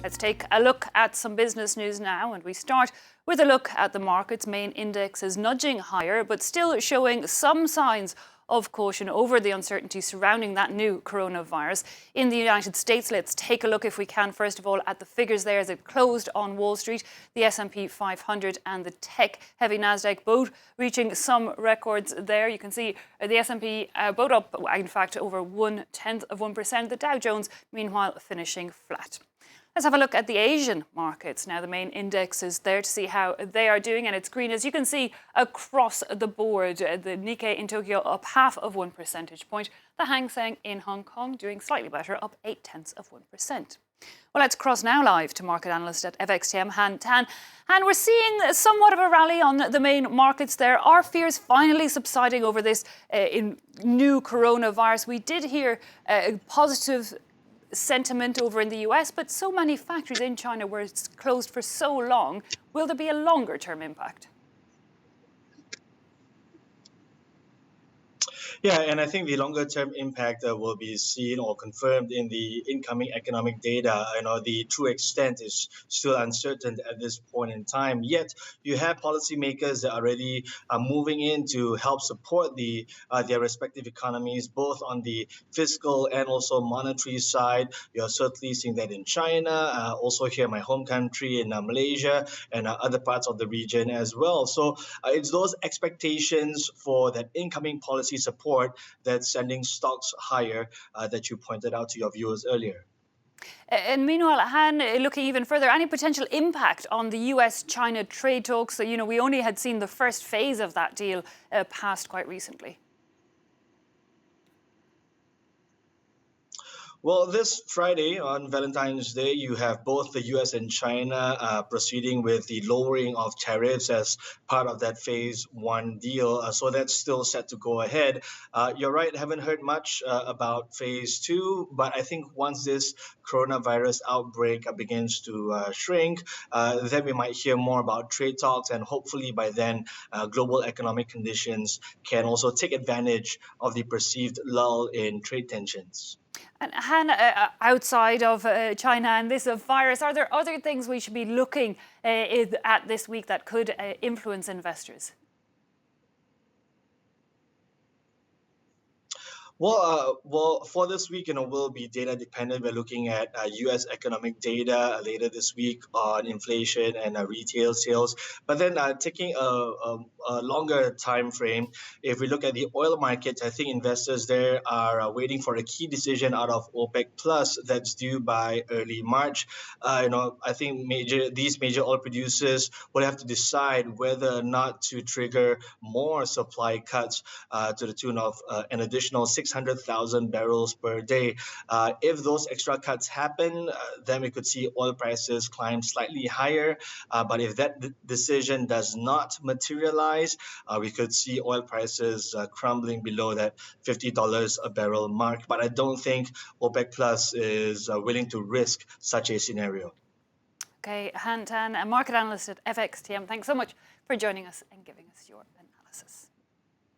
Let's take a look at some business news now, and we start with a look at the markets. Main indexes nudging higher, but still showing some signs of caution over the uncertainty surrounding that new coronavirus. In the United States, let's take a look, if we can, first of all, at the figures there as it closed on Wall Street. The S&P 500 and the tech-heavy Nasdaq both reaching some records there. You can see the S&P both up, in fact, over 0.1%. The Dow Jones, meanwhile, finishing flat. Let's have a look at the Asian markets. Now, the main index is there to see how they are doing, and it's green, as you can see, across the board. The Nikkei in Tokyo up 0.5 percentage point. The Hang Seng in Hong Kong doing slightly better, up 0.8%. Well, let's cross now live to market analyst at FXTM, Han Tan. And we're seeing somewhat of a rally on the main markets there. Are fears finally subsiding over this new coronavirus? We did hear positive sentiment over in the US, but so many factories in China were closed for so long. Will there be a longer term impact? Yeah, and I think the longer-term impact will be seen or confirmed in the incoming economic data. The true extent is still uncertain at this point in time. Yet, you have policymakers that are already moving in to help support their respective economies, both on the fiscal and also monetary side. You're certainly seeing that in China, also here in my home country, in Malaysia, and other parts of the region as well. So it's those expectations for that incoming policy support that's sending stocks higher that you pointed out to your viewers earlier. And meanwhile, Han, looking even further, any potential impact on the US-China trade talks? We only had seen the first phase of that deal passed quite recently. Well, this Friday on Valentine's Day, you have both the US and China proceeding with the lowering of tariffs as part of that phase one deal. So that's still set to go ahead. You're right, haven't heard much about phase two, but I think once this coronavirus outbreak begins to shrink, then we might hear more about trade talks, and hopefully by then global economic conditions can also take advantage of the perceived lull in trade tensions. And Han, outside of China and this virus, are there other things we should be looking at this week that could influence investors? Well, for this week, will be data dependent. We're looking at U.S. economic data later this week on inflation and retail sales. But then taking a longer time frame, if we look at the oil markets, I think investors there are waiting for a key decision out of OPEC Plus that's due by early March. I think these major oil producers will have to decide whether or not to trigger more supply cuts to the tune of an additional 600,000 barrels per day. If those extra cuts happen, then we could see oil prices climb slightly higher. But if that decision does not materialize, we could see oil prices crumbling below that $50 a barrel mark. But I don't think OPEC Plus is willing to risk such a scenario. Okay, Han Tan, a market analyst at FXTM, thanks so much for joining us and giving us your analysis.